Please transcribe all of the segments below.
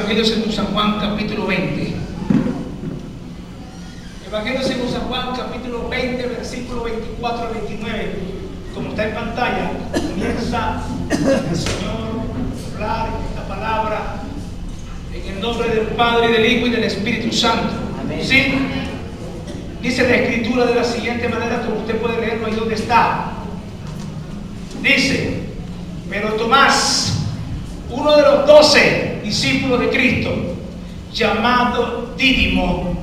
Evangelio según San Juan, capítulo 20. Evangelio según San Juan, capítulo 20, versículo 24 al 29. Como está en pantalla, comienza el Señor a hablar esta palabra en el nombre del Padre, del Hijo y del Espíritu Santo. Amén. ¿Sí? Dice la Escritura de la siguiente manera, como usted puede leerlo ahí donde está. Dice: pero Tomás, uno de los 12 discípulos de Cristo, llamado Dídimo,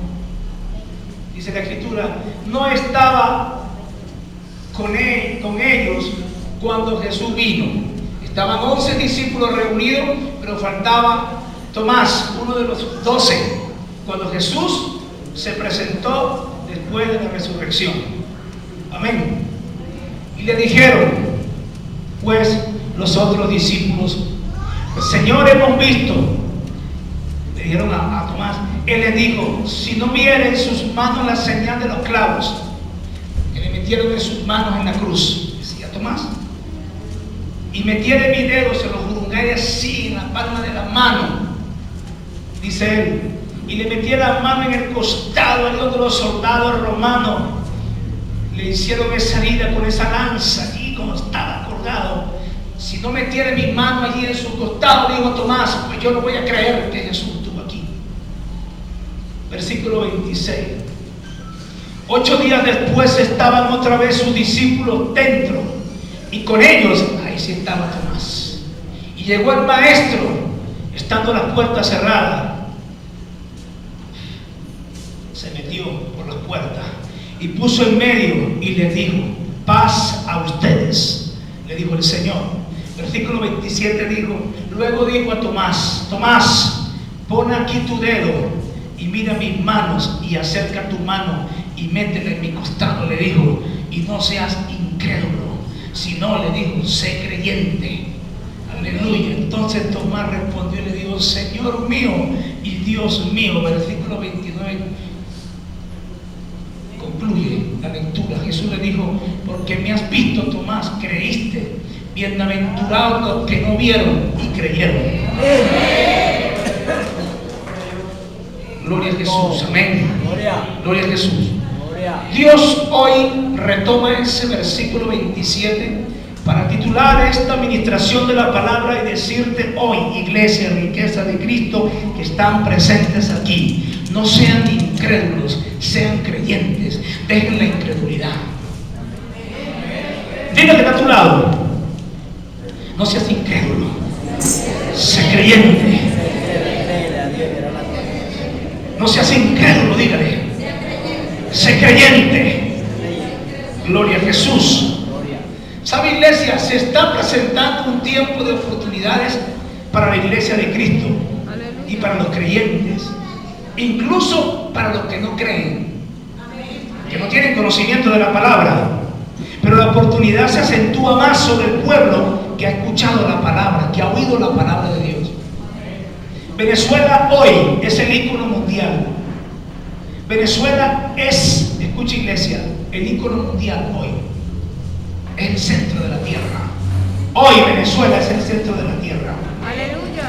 dice la Escritura, no estaba con ellos cuando Jesús vino. Estaban 11 discípulos reunidos, pero faltaba Tomás, uno de los 12, cuando Jesús se presentó después de la resurrección. Amén. Y le dijeron, pues, los otros discípulos: Señor, hemos visto. Le dijeron a Tomás. Él les dijo: si no viera en sus manos la señal de los clavos que le metieron en sus manos en la cruz, decía Tomás, y metiera mis dedos en los jurungares así en la palma de la mano, dice él, y le metiera la mano en el costado a uno de los soldados romanos, le hicieron esa herida con esa lanza allí como estaba colgado. Si no metiera mi mano allí en su costado, dijo Tomás, pues yo no voy a creer que Jesús estuvo aquí. Versículo 26. 8 días después estaban otra vez sus discípulos dentro, y con ellos, ahí sí estaba Tomás. Y llegó el maestro, estando las puertas cerradas. Se metió por las puertas y puso en medio y les dijo: paz a ustedes, le dijo el Señor. Versículo 27 dijo: luego dijo a Tomás: Tomás, pon aquí tu dedo y mira mis manos, y acerca tu mano y métela en mi costado, le dijo, y no seas incrédulo, sino, le dijo, sé creyente. Aleluya. Entonces Tomás respondió y le dijo: Señor mío y Dios mío. Versículo 29 concluye la lectura. Jesús le dijo: porque me has visto, Tomás, creíste. Bienaventurados los que no vieron y creyeron. Gloria a Jesús, amén. Gloria a Jesús. Dios hoy retoma ese versículo 27 para titular esta administración de la palabra y decirte hoy, iglesia, riqueza de Cristo, que están presentes aquí: no sean incrédulos, sean creyentes. Dejen la incredulidad. Dile que está a tu lado: no seas incrédulo, sé creyente. No seas incrédulo, dígale, sé creyente. Gloria a Jesús. ¿Sabe, iglesia? Se está presentando un tiempo de oportunidades para la iglesia de Cristo y para los creyentes, incluso para los que no creen, que no tienen conocimiento de la palabra. Pero la oportunidad se acentúa más sobre el pueblo que ha escuchado la palabra, que ha oído la palabra de Dios. Venezuela hoy es el ícono mundial. Venezuela es, escucha, iglesia, el ícono mundial hoy. Es el centro de la tierra. Hoy Venezuela es el centro de la tierra. Aleluya.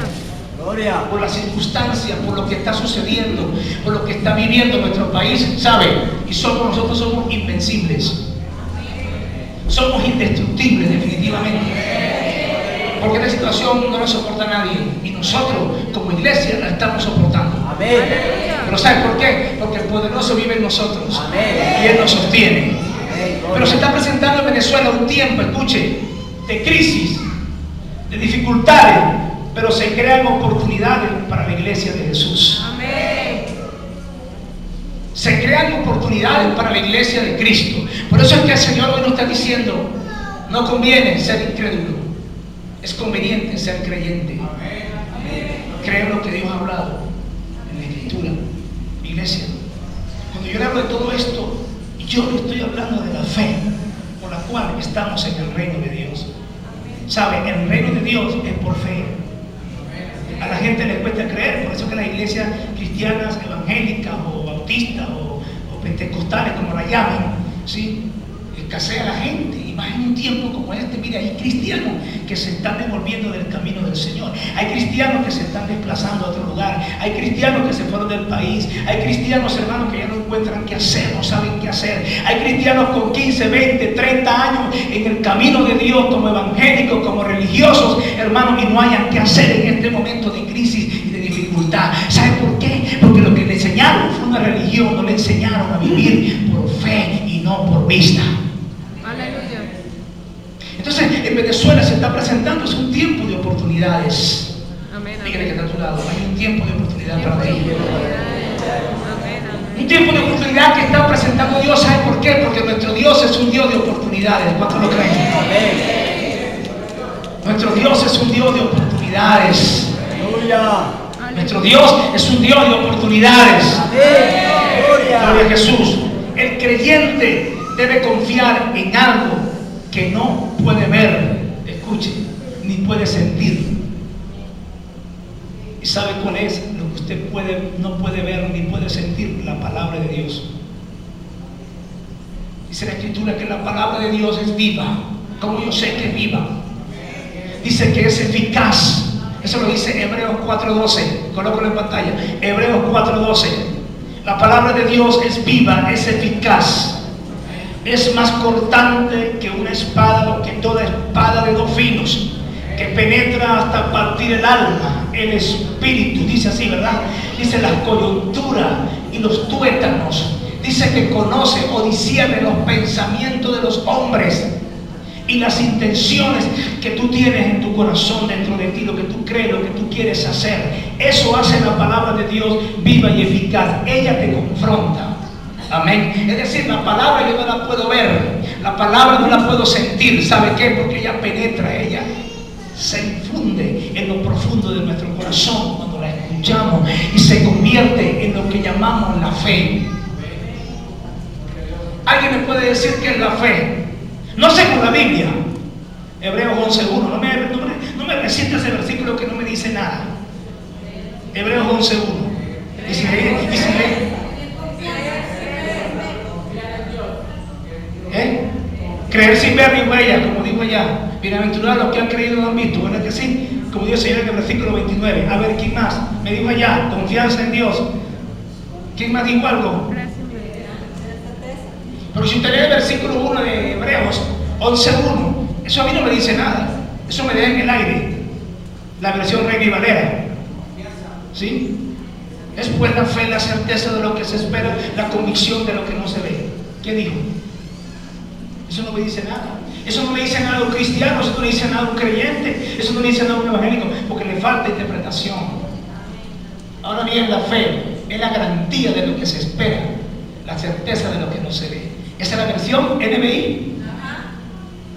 Gloria. Por las circunstancias, por lo que está sucediendo, por lo que está viviendo nuestro país, ¿sabe? Y nosotros somos invencibles. Somos indestructibles, definitivamente. Porque esta situación no la soporta nadie, y nosotros como iglesia la estamos soportando. Amén. Pero ¿sabe por qué? Porque el poderoso vive en nosotros. Amén. Y Él nos sostiene. Amén. Pero se está presentando en Venezuela un tiempo, escuche, de crisis, de dificultades, pero se crean oportunidades para la iglesia de Jesús. Amén. Se crean oportunidades para la iglesia de Cristo. Por eso es que el Señor hoy nos está diciendo: no conviene ser incrédulo, es conveniente ser creyente. Amén. Creer lo que Dios ha hablado en la Escritura. Iglesia, cuando yo le hablo de todo esto, yo le estoy hablando de la fe por la cual estamos en el reino de Dios. ¿Sabe? El reino de Dios es por fe. A la gente le cuesta creer, por eso que las iglesias cristianas, evangélicas o bautistas o pentecostales, como la llaman, ¿sí?, escasea la gente. Y más en un tiempo como este. Mire, hay cristianos que se están devolviendo del camino del Señor. Hay cristianos que se están desplazando a otro lugar. Hay cristianos que se fueron del país. Hay cristianos, hermanos, que ya no encuentran qué hacer, no saben qué hacer. Hay cristianos con 15, 20, 30 años en el camino de Dios, como evangélicos, como religiosos, hermanos, y no hayan qué hacer en este momento de crisis y de dificultad. ¿Sabe por qué? Porque lo que le enseñaron fue una religión, no le enseñaron a vivir por fe y no por vista. Aleluya. Entonces, en Venezuela se está presentando un tiempo de oportunidades. Amén. Dígale que está a tu lado, hay un tiempo de oportunidad para ti. Amén. Un tiempo de oportunidad que está presentando Dios. ¿Sabe por qué? Porque nuestro Dios es un Dios de oportunidades. ¿Cuántos lo creen? Nuestro Dios es un Dios de oportunidades. Nuestro Dios es un Dios de oportunidades. Gloria a Jesús. El creyente debe confiar en algo que no puede ver, escuche, ni puede sentir. ¿Y sabe cuál es lo que usted no puede ver ni puede sentir? La palabra de Dios. Dice la Escritura que la palabra de Dios es viva. ¿Cómo yo sé que es viva? Dice que es eficaz. Eso lo dice Hebreos 4:12. Colócalo en pantalla. Hebreos 4:12. La palabra de Dios es viva, es eficaz. Es más cortante que una espada, que toda espada de dos filos, que penetra hasta partir el alma, el espíritu. Dice así, ¿verdad? Dice las coyunturas y los tuétanos. Dice que conoce o discierne los pensamientos de los hombres y las intenciones que tú tienes en tu corazón, dentro de ti, lo que tú crees, lo que tú quieres hacer. Eso hace la palabra de Dios viva y eficaz. Ella te confronta. Amén. Es decir, la palabra yo no la puedo ver, la palabra no la puedo sentir. ¿Sabe qué? Porque ella penetra, ella se infunde en lo profundo de nuestro corazón cuando la escuchamos y se convierte en lo que llamamos la fe. ¿Alguien me puede decir qué es la fe? No sé con la Biblia. Hebreos 11:1. No me reciente ese versículo que no me dice nada. Hebreos 11:1. Y si lee. Creer sin ver ni huella, como digo allá. Bienaventurados los que han creído y no han visto. ¿Verdad que sí? Como dice Señor en el versículo 29. A ver, ¿quién más? Me dijo allá, confianza en Dios. ¿Quién más dijo algo? Pero si usted lee el versículo 1 de Hebreos 11:1, eso a mí no me dice nada. Eso me deja en el aire. La versión Reina y Valera. ¿Sí? Es pues la fe, la certeza de lo que se espera, la convicción de lo que no se ve. ¿Qué dijo? Eso no me dice nada. Eso no le dice nada a un cristiano, eso no le dice nada a un creyente, eso no le dice nada a un evangélico, porque le falta interpretación. Ahora bien, la fe es la garantía de lo que se espera, la certeza de lo que no se ve. Esa es la versión NBI.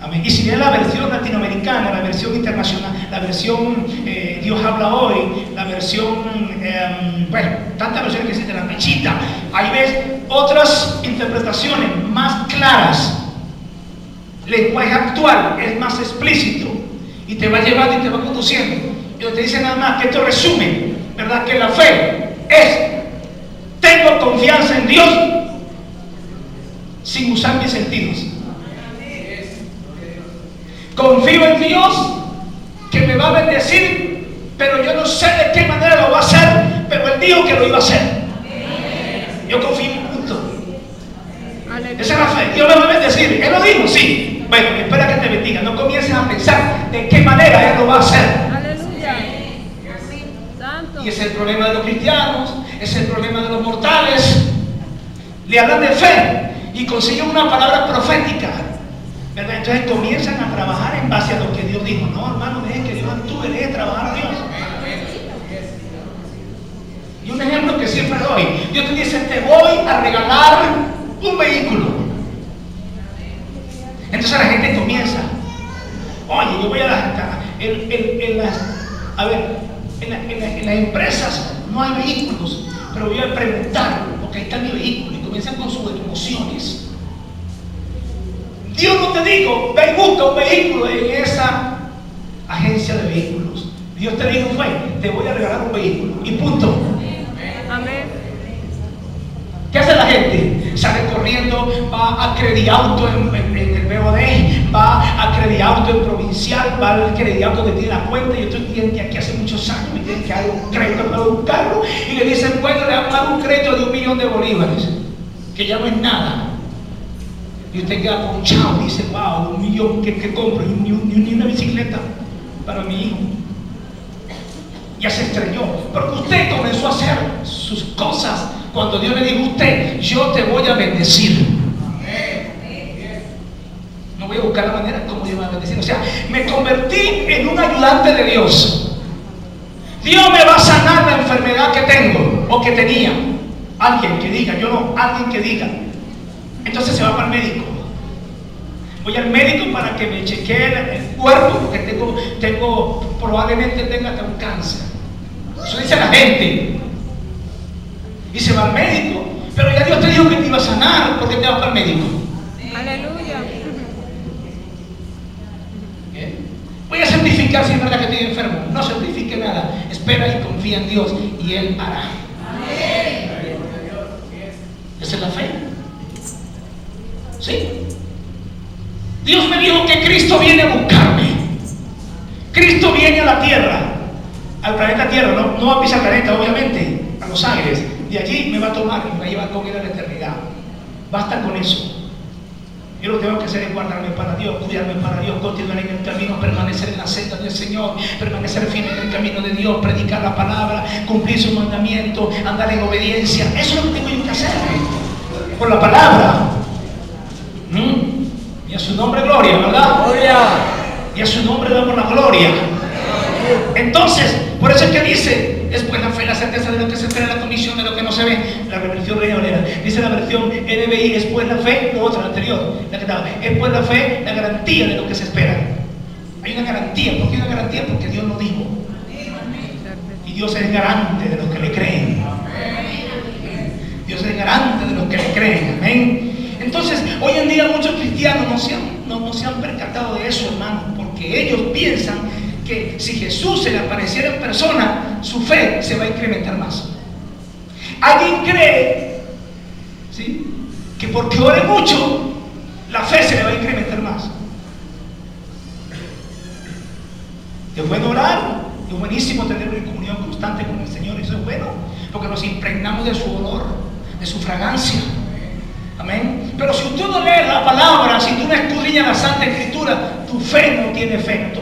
Amén. Y si lee la versión latinoamericana, la versión internacional, la versión Dios habla hoy, la versión, bueno, tantas versiones que existen, la mechita, ahí ves otras interpretaciones más claras. Lenguaje actual es más explícito y te va llevando y te va conduciendo. Y te dice nada más que esto resume, ¿verdad? Que la fe es: tengo confianza en Dios sin usar mis sentidos. Confío en Dios que me va a bendecir, pero yo no sé de qué manera lo va a hacer, pero Él dijo que lo iba a hacer. Yo confío en punto. Esa es la fe. Dios me va a bendecir. Él lo dijo, sí. Bueno, espera que te bendiga. No comiences a pensar de qué manera Él lo va a hacer. Aleluya. Santo. Y ese es el problema de los cristianos, ese es el problema de los mortales. Le hablan de fe y consiguen una palabra profética, ¿verdad? Entonces comienzan a trabajar en base a lo que Dios dijo. No, hermano, dejen que Dios actúe, dejen trabajar a Dios. Y un ejemplo que siempre doy: Dios te dice, te voy a regalar un vehículo. Entonces la gente comienza: oye, yo voy a en las empresas no hay vehículos, pero voy a preguntar, porque ahí está mi vehículo, y comienzan con sus emociones. Dios no te dijo, ve y busca un vehículo en esa agencia de vehículos. Dios te dijo fue, te voy a regalar un vehículo, y punto. Amén. ¿Qué hace la gente? Sale corriendo, va a Credit Auto en el BOD, va a Credit Auto en Provincial, va al Credit Auto que tiene la cuenta. Yo estoy cliente aquí hace muchos años, me tienen que dar un crédito para un carro y le dicen, bueno, le vamos a dar un crédito de 1 millón de bolívares, que ya no es nada. Y usted queda ponchado y dice, wow, 1 millón que compro, ni una bicicleta para mi hijo. Ya se estrelló, porque usted comenzó a hacer sus cosas cuando Dios le dijo a usted, yo te voy a bendecir. No voy a buscar la manera como Dios me va a bendecir. O sea, me convertí en un ayudante de Dios. Dios me va a sanar la enfermedad que tengo o que tenía. Alguien que diga, yo no, alguien que diga. Entonces se va para el médico. Voy al médico para que me chequee el cuerpo, porque probablemente tenga hasta un cáncer. Eso dice la gente. Y se va al médico. Pero ya Dios te dijo que te iba a sanar, porque te vas para el médico. Aleluya. Voy a certificar si es verdad que estoy enfermo. No certifique nada. Espera y confía en Dios y Él hará. Esa es la fe. ¿Sí? Dios me dijo que Cristo viene a buscarme. Cristo viene a la tierra, al planeta Tierra, no a pisar el planeta, obviamente, a Los Ángeles. De allí me va a tomar y me va a llevar con Él a la eternidad. Basta con eso. Yo lo que tengo que hacer es guardarme para Dios, cuidarme para Dios, continuar en el camino, permanecer en la senda del Señor, permanecer firme en el camino de Dios, predicar la palabra, cumplir sus mandamientos, andar en obediencia. Eso es lo que tengo yo que hacer por la palabra. Y a su nombre gloria, ¿verdad? Gloria. Y a su nombre damos la gloria. Entonces, por eso es que dice, es pues la fe, la certeza de lo que se espera, la convicción de lo que no se ve. La versión Reina Valera. Dice la versión NBI, es pues la fe, no otra, la anterior, la que estaba. Es pues la fe, la garantía de lo que se espera. Hay una garantía. ¿Por qué una garantía? Porque Dios lo dijo. Y Dios es garante de los que le creen. Dios es garante de los que le creen. Amén. Entonces, hoy en día muchos cristianos no se han percatado de eso, hermano, porque ellos piensan que si Jesús se le apareciera en persona, su fe se va a incrementar más. Alguien cree, ¿sí?, que porque ore mucho, la fe se le va a incrementar más. Es bueno orar, es buenísimo tener una comunión constante con el Señor, eso es bueno, porque nos impregnamos de su olor, de su fragancia. Amén. Pero si tú no lees la palabra, si tú no escudriñas la Santa Escritura, tu fe no tiene efecto.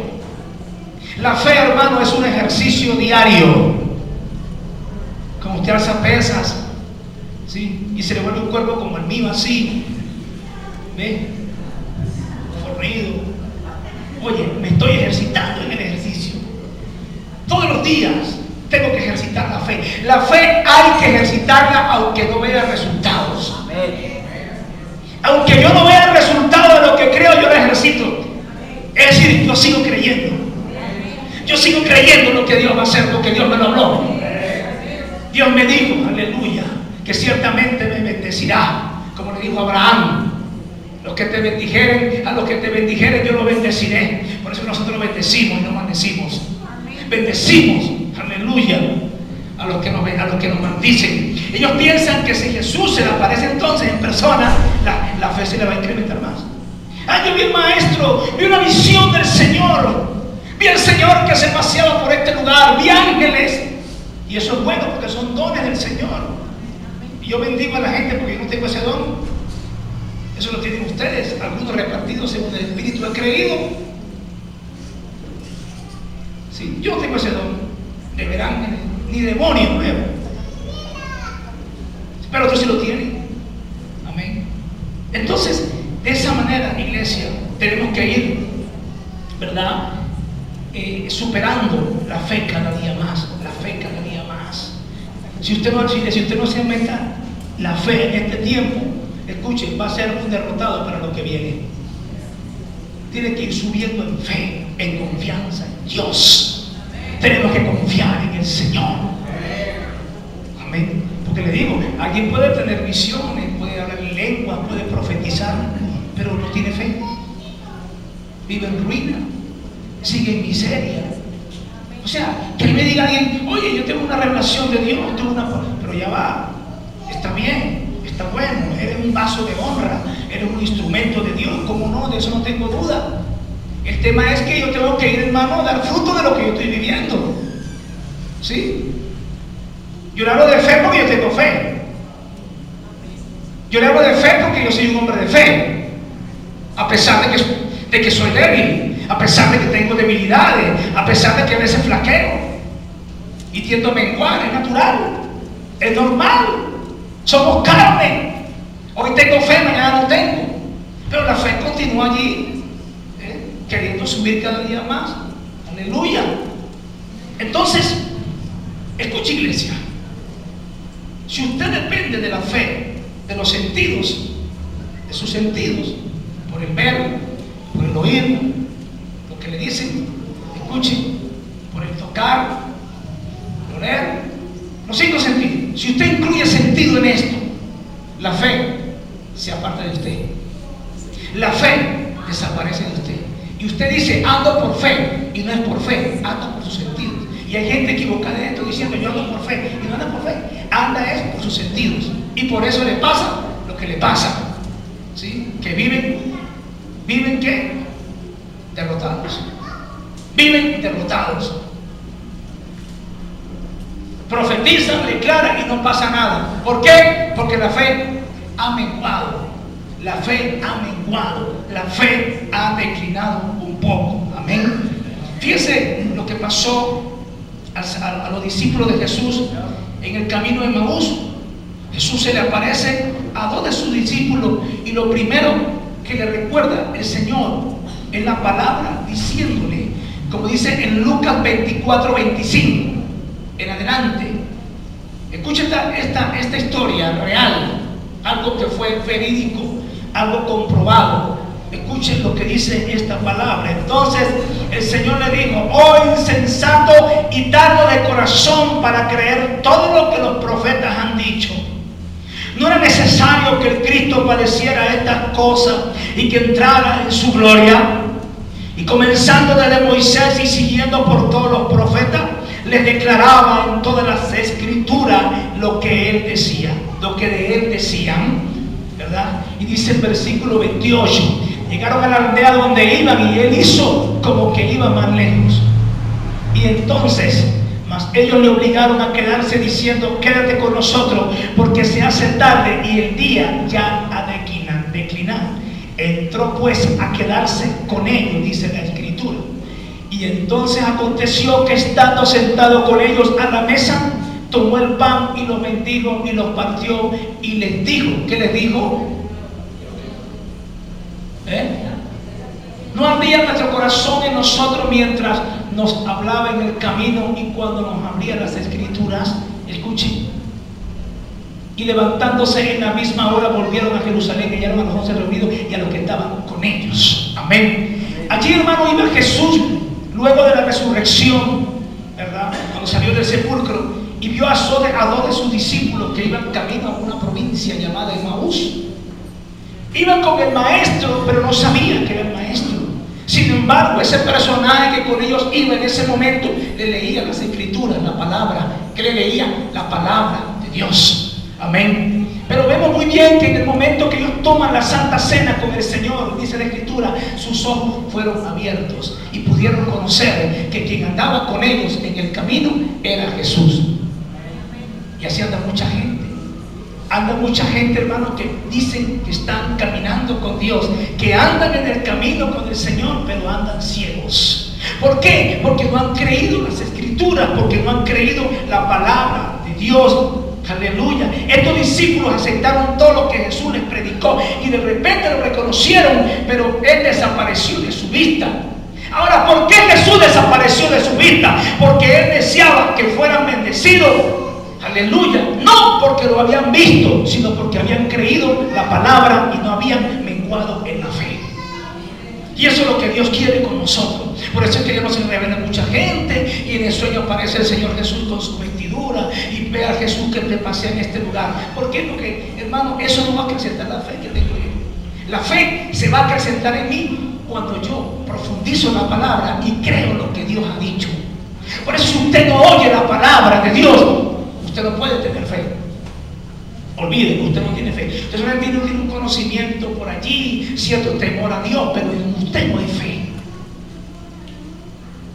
La fe, hermano, es un ejercicio diario. Como usted alza pesas, ¿sí?, y se le vuelve un cuerpo como el mío, así, ¿ve?, fornido. Oye, me estoy ejercitando en el ejercicio. Todos los días tengo que ejercitar la fe. La fe hay que ejercitarla aunque no vea resultados. Amén. Aunque yo no vea el resultado de lo que creo, yo lo ejercito. Es decir, yo sigo creyendo. Yo sigo creyendo lo que Dios va a hacer, porque Dios me lo habló. Dios me dijo, aleluya, que ciertamente me bendecirá, como le dijo a Abraham. Los que te bendijeren, a los que te bendijeren yo los bendeciré. Por eso nosotros bendecimos y no maldecimos. Bendecimos, aleluya, a los que nos maldicen. Ellos piensan que si Jesús se le aparece entonces en persona, la fe se le va a incrementar más. Yo vi un maestro, vi una visión del Señor, vi al Señor que se paseaba por este lugar, vi ángeles, y eso es bueno porque son dones del Señor. Y yo bendigo a la gente porque yo no tengo ese don. Eso lo tienen ustedes, algunos repartidos según el Espíritu han creído. Sí, yo no tengo ese don de ver ángeles, ni demonios nuevos. Pero otros sí lo tienen. Amén. Entonces, de esa manera, iglesia, tenemos que ir, ¿verdad?, superando la fe cada día más. La fe cada día más. Si usted no se aumenta la fe en este tiempo, escuche, va a ser un derrotado para lo que viene. Tiene que ir subiendo en fe, en confianza en Dios. Tenemos que confiar en el Señor. Amén. Porque le digo, alguien puede tener visiones, puede hablar en lenguas, puede profetizar, pero no tiene fe. Vive en ruina, sigue en miseria. O sea, que me diga alguien, oye, yo tengo una revelación de Dios, pero ya va, está bien, está bueno, eres un vaso de honra, eres un instrumento de Dios, ¿cómo no? De eso no tengo duda. El tema es que yo tengo que ir, hermano, a dar fruto de lo que yo estoy viviendo. ¿Sí? Yo le hablo de fe porque yo tengo fe. Yo le hablo de fe porque yo soy un hombre de fe. A pesar de que soy débil, a pesar de que tengo debilidades, a pesar de que a veces flaqueo y tiendo a menguar, es natural, es normal. Somos carne. Hoy tengo fe, mañana no tengo. Pero la fe continúa allí, queriendo subir cada día más. Aleluya. Entonces, escuche, iglesia, si usted depende de la fe, de los sentidos, de sus sentidos, por el ver, por el oír, lo que le dicen, escuche, por el tocar, por oler, los 5 sentidos. Si usted incluye sentido en esto, la fe se aparta de usted. La fe desaparece de usted. Y usted dice, ando por fe, y no es por fe, anda por sus sentidos. Y hay gente equivocada en esto diciendo, yo ando por fe, y no anda por fe, anda es por sus sentidos. Y por eso le pasa lo que le pasa. ¿Sí? Que viven ¿qué? Derrotados. Viven derrotados. Profetizan, declaran y no pasa nada. ¿Por qué? Porque la fe ha menguado. La fe ha menguado. La fe ha declinado un poco. Amén. Fíjense lo que pasó a los discípulos de Jesús en el camino de Emaús. Jesús se le aparece a 2 de sus discípulos y lo primero que le recuerda el Señor es la palabra, diciéndole, como dice en Lucas 24:25 en adelante. Escucha esta historia real, algo que fue verídico, algo comprobado. Escuchen lo que dice esta palabra. Entonces el Señor le dijo, oh insensato y tardo de corazón para creer todo lo que los profetas han dicho. ¿No era necesario que el Cristo padeciera estas cosas y que entrara en su gloria? Y comenzando desde Moisés y siguiendo por todos los profetas, les declaraba en todas las escrituras lo que él decía, lo que de él decían, ¿verdad? Y dice el versículo 28, llegaron a la aldea donde iban y él hizo como que iba más lejos. Y entonces, mas ellos le obligaron a quedarse diciendo, quédate con nosotros porque se hace tarde y el día ya ha declinado. Entró pues a quedarse con ellos, dice la escritura. Y entonces aconteció que estando sentado con ellos a la mesa, tomó el pan y los bendijo y los partió y les dijo, ¿qué les dijo? ¿No ardía nuestro corazón en nosotros mientras nos hablaba en el camino y cuando nos abría las escrituras? Escuchen. Y levantándose en la misma hora volvieron a Jerusalén, y hallaron a los 11 reunidos y a los que estaban con ellos. Amén. Allí, hermano, iba Jesús luego de la resurrección, ¿verdad? Cuando salió del sepulcro y vio a 2 de sus discípulos que iban camino a una provincia llamada Emaús. Iban con el maestro, pero no sabían que era el maestro. Sin embargo, ese personaje que con ellos iba en ese momento le leía las escrituras, la palabra, que le leía la palabra de Dios. Amén. Pero vemos muy bien que en el momento que ellos toman la Santa Cena con el Señor, dice la escritura, sus ojos fueron abiertos y pudieron conocer que quien andaba con ellos en el camino era Jesús. Y así anda mucha gente. Anda mucha gente, hermano, que dicen que están caminando con Dios, que andan en el camino con el Señor, pero andan ciegos. ¿Por qué? Porque no han creído las escrituras, porque no han creído la palabra de Dios. Aleluya. Estos discípulos aceptaron todo lo que Jesús les predicó y de repente lo reconocieron, pero él desapareció de su vista. Ahora, ¿por qué Jesús desapareció de su vista? Porque él deseaba que fueran bendecidos. Aleluya. No porque lo habían visto, sino porque habían creído la palabra y no habían menguado en la fe. Y eso es lo que Dios quiere con nosotros. Por eso es que ya no se revela mucha gente y en el sueño aparece el Señor Jesús con su vestidura y ve a Jesús que te pasea en este lugar. ¿Por qué? Porque, hermano, eso no va a acrecentar la fe que tengo yo. La fe se va a acrecentar en mí cuando yo profundizo la palabra y creo lo que Dios ha dicho. Por eso, si usted no oye la palabra de Dios, usted no puede tener fe. olviden, usted no tiene fe. Usted solamente tiene un conocimiento por allí, cierto temor a Dios, pero en usted no hay fe.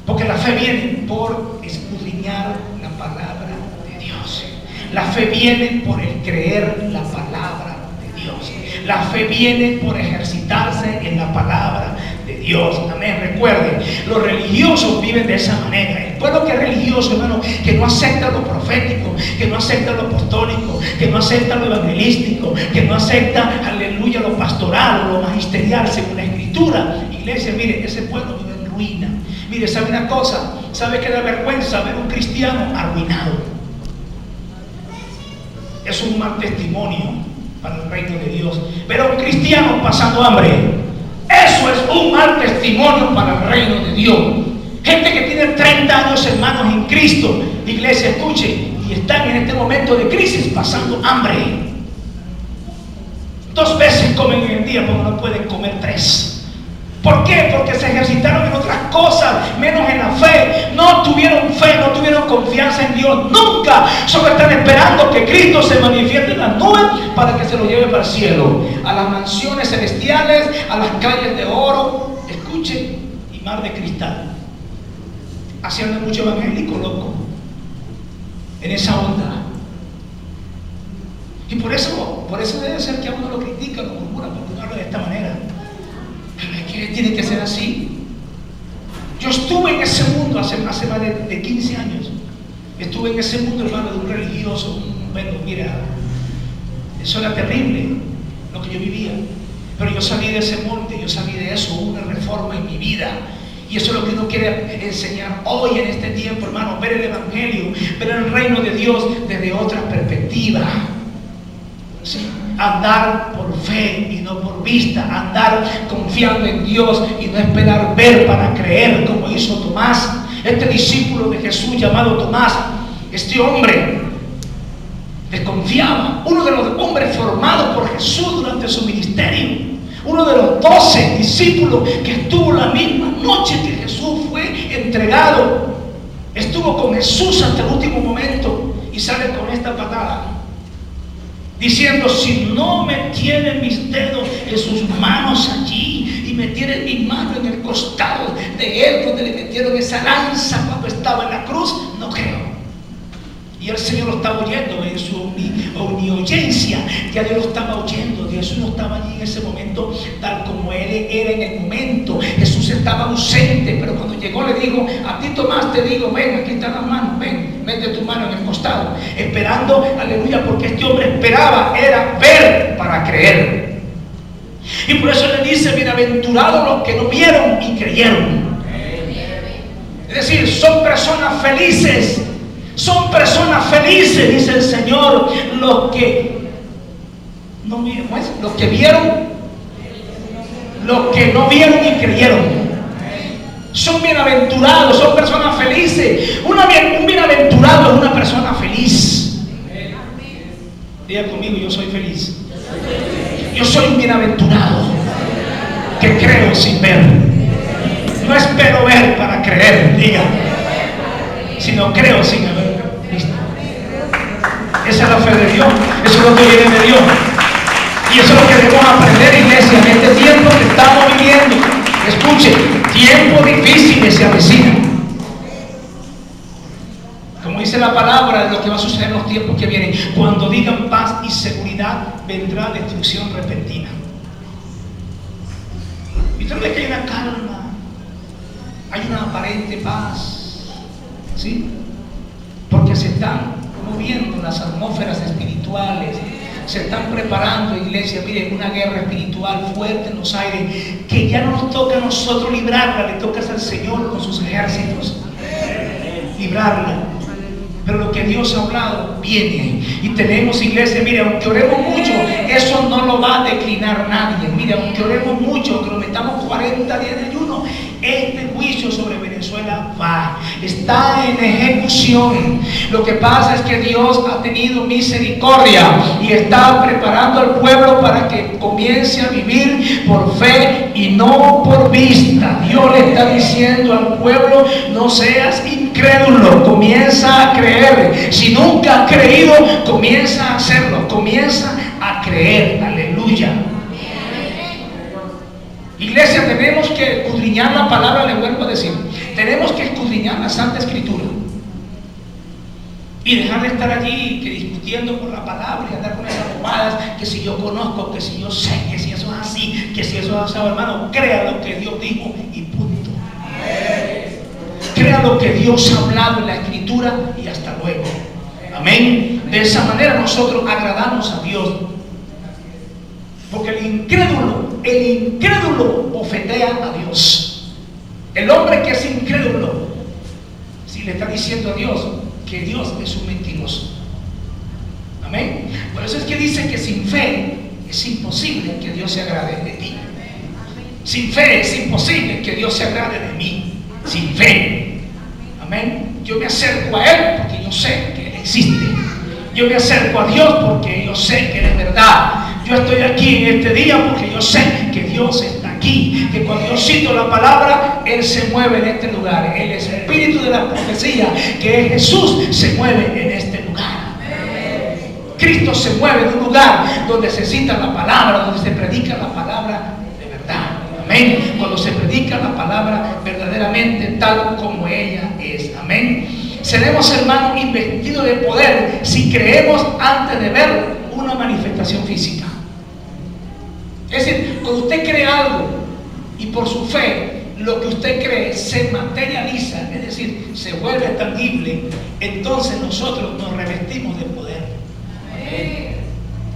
Porque la fe viene por escudriñar la palabra de Dios. La fe viene por el creer la palabra de Dios. La fe viene por ejercitarse en la palabra de Dios. Amén. Recuerden, los religiosos viven de esa manera. El pueblo que es religioso, hermano, que no acepta lo profético, que no acepta lo apostólico, que no acepta lo evangelístico, que no acepta, aleluya, lo pastoral, lo magisterial según la Escritura. Iglesia, mire, ese pueblo vive en ruina. Mire, ¿sabe una cosa? ¿Sabe que da vergüenza ver un cristiano arruinado? Es un mal testimonio para el reino de Dios. Ver a un cristiano pasando hambre, eso es un mal testimonio para el reino de Dios. Gente que tiene 30 años, hermanos, en Cristo, iglesia, escuche, y están en este momento de crisis pasando hambre. 2 veces comen en el día porque no pueden comer 3. ¿Por qué? Porque se ejercitaron en otras cosas, menos en la fe. No tuvieron fe, no tuvieron confianza en Dios. Nunca. Solo están esperando que Cristo se manifieste en las nubes para que se lo lleve para el cielo, a las mansiones celestiales, a las calles de oro, escuchen, y mar de cristal. Haciendo mucho evangélico, loco, en esa onda. Y por eso debe ser que a uno lo critica, lo murmura, porque uno habla de esta manera. ¿Qué tiene que ser así? Yo estuve en ese mundo hace más de 15 años. Estuve en ese mundo, hermano, de un religioso. Bueno, mira, eso era terrible lo que yo vivía. Pero yo salí de ese monte, yo salí de eso, hubo una reforma en mi vida. Y eso es lo que uno quiere enseñar hoy en este tiempo, hermano. Ver el evangelio, ver el reino de Dios desde otra perspectiva. ¿Sí? Andar por fe y no por vista, andar confiando en Dios y no esperar ver para creer, como hizo Tomás, este discípulo de Jesús llamado Tomás. Este hombre desconfiaba, uno de los hombres formados por Jesús durante su ministerio, uno de los 12 discípulos que estuvo la misma noche que Jesús fue entregado, estuvo con Jesús hasta el último momento, y sale con esta patada diciendo: si no me tienen mis dedos en sus manos allí y me tienen mi mano en el costado de él donde le metieron esa lanza cuando estaba en la cruz, no creo. Y el Señor lo estaba oyendo en su omnioyencia. Ya Dios lo estaba oyendo. Jesús no estaba allí en ese momento tal como Él era en el momento. Jesús estaba ausente, pero cuando llegó le dijo: a ti, Tomás, te digo, ven, aquí están las manos, ven, mete tu mano en el costado. Esperando, aleluya, porque este hombre esperaba, era ver para creer. Y por eso le dice: bienaventurados los que no vieron y creyeron. Es decir, son personas felices. Son personas felices, dice el Señor, los que no vieron, los que vieron, los que no vieron y creyeron. Son bienaventurados, son personas felices. Un bienaventurado es una persona feliz. Diga conmigo: yo soy feliz. Yo soy un bienaventurado que creo sin ver. No espero ver para creer, diga, sino creo sin haber visto. Esa es la fe de Dios, eso es lo que viene de Dios. Y eso es lo que debemos aprender, iglesia, en este tiempo que estamos viviendo. Escuche, tiempos difíciles se avecinan. Como dice la palabra, de lo que va a suceder en los tiempos que vienen. Cuando digan paz y seguridad, vendrá destrucción repentina. Y usted ve que hay una calma, hay una aparente paz. ¿Sí? Porque se están moviendo las atmósferas espirituales, se están preparando, iglesia, miren, una guerra espiritual fuerte en los aires, que ya no nos toca a nosotros librarla, le toca al Señor con sus ejércitos librarla. Pero lo que Dios ha hablado viene, y tenemos, iglesia, mire, aunque oremos mucho, eso no lo va a declinar nadie. Mire, aunque oremos mucho, aunque nos metamos 40 días de ayuno, este juicio sobre Venezuela va, está en ejecución. Lo que pasa es que Dios ha tenido misericordia y está preparando al pueblo para que comience a vivir por fe y no por vista. Dios le está diciendo al pueblo: no seas incrédulo, comienza a creer. Si nunca has creído, comienza a hacerlo, comienza comienza a creer. Aleluya. Iglesia, tenemos que escudriñar la palabra, le vuelvo a decir. Tenemos que escudriñar la Santa Escritura. Y dejar de estar allí que discutiendo por la palabra y andar con esas bobadas, que si yo conozco, que si yo sé, que si eso es así, que si eso es así, hermano, crea lo que Dios dijo y punto. Crea lo que Dios ha hablado en la Escritura y hasta luego. Amén. De esa manera nosotros agradamos a Dios. Porque el incrédulo bofetea a Dios. El hombre que es incrédulo, si le está diciendo a Dios que Dios es un mentiroso. Amén. Por eso es que dice que sin fe es imposible que Dios se agrade de ti. Sin fe es imposible que Dios se agrade de mí. Sin fe. Amén. Yo me acerco a Él porque yo sé que Él existe. Yo me acerco a Dios porque yo sé que Él es verdad. Yo estoy aquí en este día porque yo sé que Dios está aquí. Que cuando yo cito la palabra, Él se mueve en este lugar. El espíritu de la profecía, que es Jesús, se mueve en este lugar. Cristo se mueve en un lugar donde se cita la palabra, donde se predica la palabra de verdad. Amén. Cuando se predica la palabra verdaderamente tal como ella es. Amén. Seremos, hermanos, investidos de poder si creemos antes de ver una manifestación física. Es decir, cuando usted cree algo y por su fe lo que usted cree se materializa, es decir, se vuelve tangible, entonces nosotros nos revestimos de poder.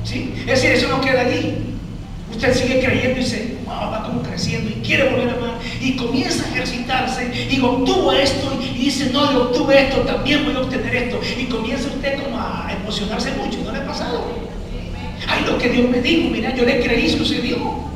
¿Sí? Es decir, eso no queda allí. Usted sigue creyendo y dice, wow, va como creciendo y quiere volver a amar y comienza a ejercitarse y obtuvo esto y dice, no, yo obtuve esto, también voy a obtener esto, y comienza usted como a emocionarse mucho. ¿No le ha pasado? Ay, lo que Dios me dijo, mira, yo le creí, sucedió.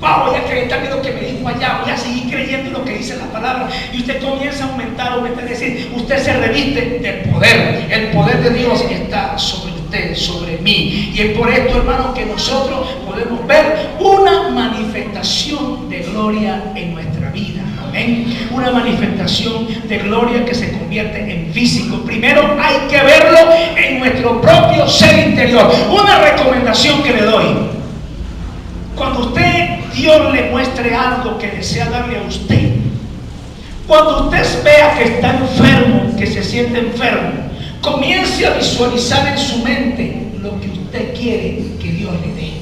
Wow, voy a creer también lo que me dijo allá, voy a seguir creyendo lo que dice la palabra. Y usted comienza a aumentar, es decir, usted se reviste del poder. El poder de Dios está sobre usted, sobre mí. Y es por esto, hermano, que nosotros podemos ver una manifestación de gloria en nuestra vida. Amén. Una manifestación de gloria que se convierte en físico. Primero hay que verlo en nuestro propio ser interior. Una recomendación que le doy: cuando Dios le muestre algo que desea darle a usted, cuando usted vea que está enfermo, que se siente enfermo, comience a visualizar en su mente lo que usted quiere que Dios le dé.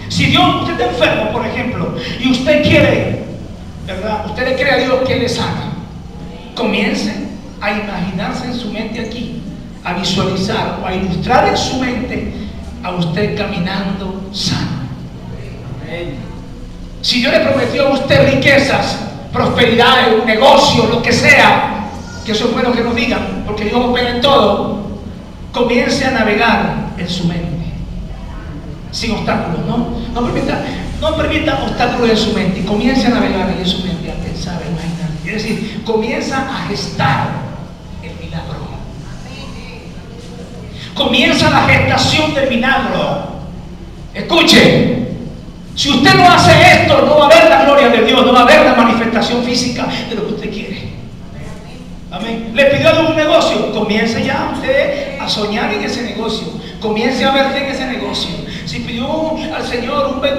Si usted está enfermo, por ejemplo, y usted quiere, ¿verdad? Usted le cree a Dios que le sana. Comience a imaginarse en su mente aquí, a visualizar o a ilustrar en su mente a usted caminando sano. Si Dios le prometió a usted riquezas, prosperidad, un negocio, lo que sea, que eso fue lo que nos digan, porque Dios opera en todo, comience a navegar en su mente, sin obstáculos. No permita obstáculos en su mente, y comience a navegar en su mente, a pensar, a imaginar. Es decir, comienza a gestar el milagro. Comienza la gestación del milagro. Escuche, si usted no hace esto, no va a haber la gloria de Dios, no va a haber la manifestación física de lo que usted quiere. Amén. Le pidió de un negocio, comience ya usted a soñar en ese negocio, comience a verte en ese negocio. Si pidió al Señor un buen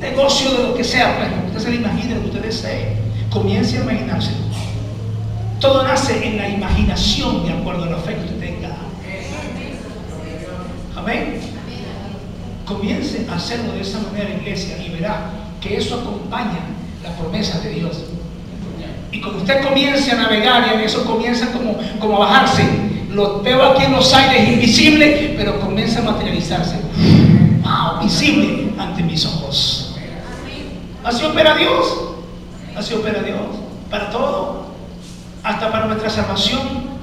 negocio de lo que sea, pues usted se le imagine lo que usted desee, comience a imaginarse. Todo nace en la imaginación, de acuerdo a la fe que usted tenga. Amén. Comience a hacerlo de esa manera, iglesia, y verá que eso acompaña la promesa de Dios. Y cuando usted comience a navegar, y eso comienza como a bajarse, lo veo aquí en los aires invisible, pero comienza a materializarse. ¡Wow! Visible ante mis ojos. Así opera Dios. Así opera Dios. Para todo. Hasta para nuestra salvación.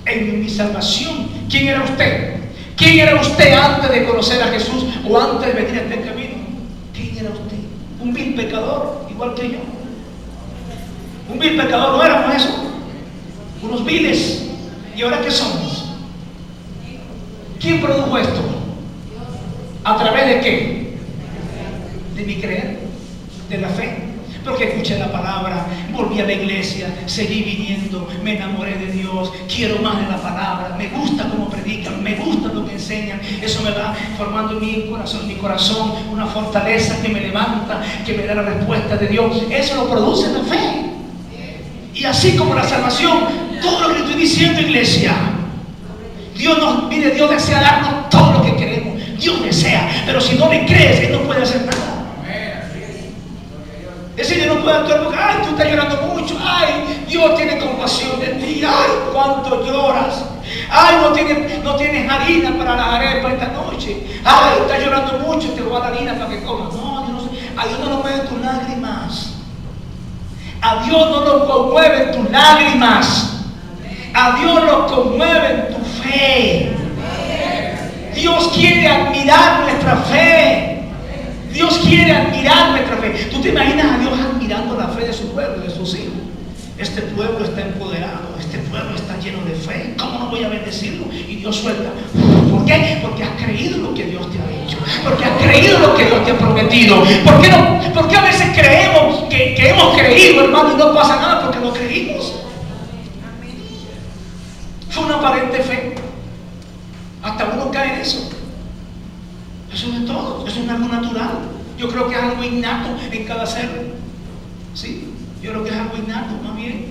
En mi salvación, ¿quién era usted? ¿Quién era usted antes de conocer a Jesús o antes de venir a este camino? ¿Quién era usted? Un vil pecador, igual que yo. Un vil pecador, no éramos eso. Unos viles. ¿Y ahora qué somos? ¿Quién produjo esto? ¿A través de qué? De mi creer, de la fe. Porque escuché la palabra, volví a la iglesia, seguí viniendo, me enamoré de Dios, quiero más de la palabra, me gusta cómo predican, me gusta lo que enseñan, está formando en mi corazón una fortaleza que me levanta, que me da la respuesta de Dios. Eso lo produce la fe. Y así como la salvación, todo lo que estoy diciendo, iglesia, Dios desea darnos todo lo que queremos. Dios desea, pero si no le crees, Él no puede hacer nada. Ese Dios no puede actuar porque, ay, tú estás llorando mucho, ay, Dios tiene compasión de ti, ay, cuánto lloras, ay, no tienes harina para las arepas esta noche, ay, estás llorando mucho, te voy a dar harina para que comas. No, a Dios no lo mueven tus lágrimas, a Dios no lo conmueven tus lágrimas, a Dios lo conmueve tu fe. Dios quiere admirar nuestra fe. Dios quiere admirar nuestra fe. ¿Tú te imaginas a Dios admirando la fe de su pueblo, de sus hijos? Este pueblo está empoderado, este pueblo está lleno de fe. ¿Cómo no voy a bendecirlo? Y Dios suelta. ¿Por qué? Porque has creído lo que Dios te ha dicho. Porque has creído lo que Dios te ha prometido. ¿Por qué no? Porque a veces creemos que hemos creído, hermano, y no pasa nada porque lo creímos. Fue una aparente fe. Hasta uno cae en eso. Eso no es todo, eso es algo natural. Yo creo que es algo innato en cada ser. ¿Sí? Yo creo que es algo innato, más bien,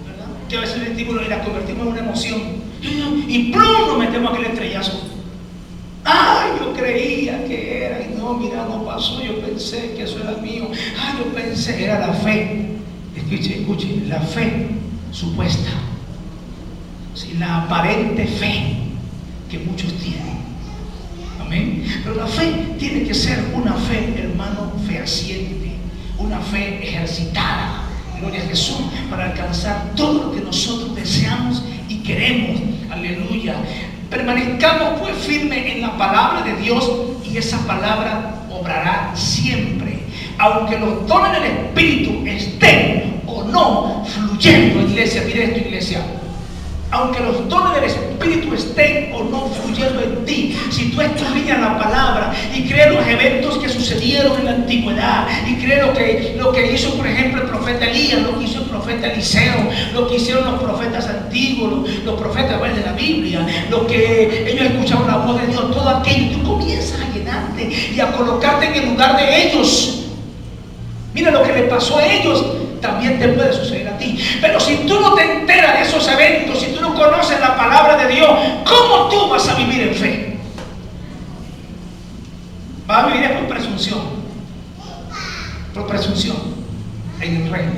¿verdad? Que a veces sentimos y la convertimos en una emoción. Y ¡plum! Nos metemos aquel estrellazo. ¡Ay! Yo creía que era, y no, mira, no pasó. Yo pensé que eso era mío. ¡Ay! Yo pensé, era la fe. Escuche, la fe supuesta. ¿Sí? La aparente fe que muchos tienen. Amén. Pero la fe tiene que ser una fe, hermano, fehaciente, una fe ejercitada, gloria a Jesús, para alcanzar todo lo que nosotros deseamos y queremos. Aleluya. Permanezcamos pues firmes en la palabra de Dios y esa palabra obrará siempre. Aunque los dones del Espíritu estén o no fluyendo, iglesia, mire esto, iglesia. Aunque los dones del Espíritu estén o no fluyendo en ti, si tú estudias la palabra y crees los eventos que sucedieron en la antigüedad y crees lo que hizo, por ejemplo, el profeta Elías, lo que hizo el profeta Eliseo, lo que hicieron los profetas antiguos, los profetas de la Biblia, lo que ellos escucharon la voz de Dios, todo aquello, tú comienzas a llenarte y a colocarte en el lugar de ellos. Mira lo que le pasó a ellos, también te puede suceder a ti. Pero si tú no te enteras de esos eventos, si tú no conoces la palabra de Dios, ¿cómo tú vas a vivir en fe? Vas a vivir por presunción. Por presunción en el reino.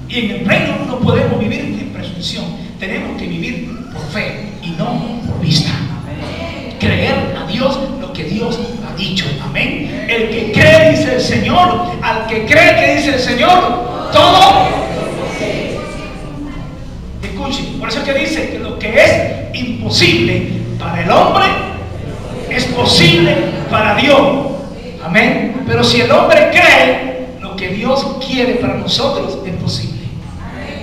Y en el reino no podemos vivir en presunción. Tenemos que vivir por fe y no por vista. Creer a Dios lo que Dios ha dicho. Amén. El que cree, dice el Señor, al que cree, que dice el Señor, todo. Escuchen, por eso es que dice que lo que es imposible para el hombre es posible para Dios. Amén. Pero si el hombre cree, lo que Dios quiere para nosotros es posible.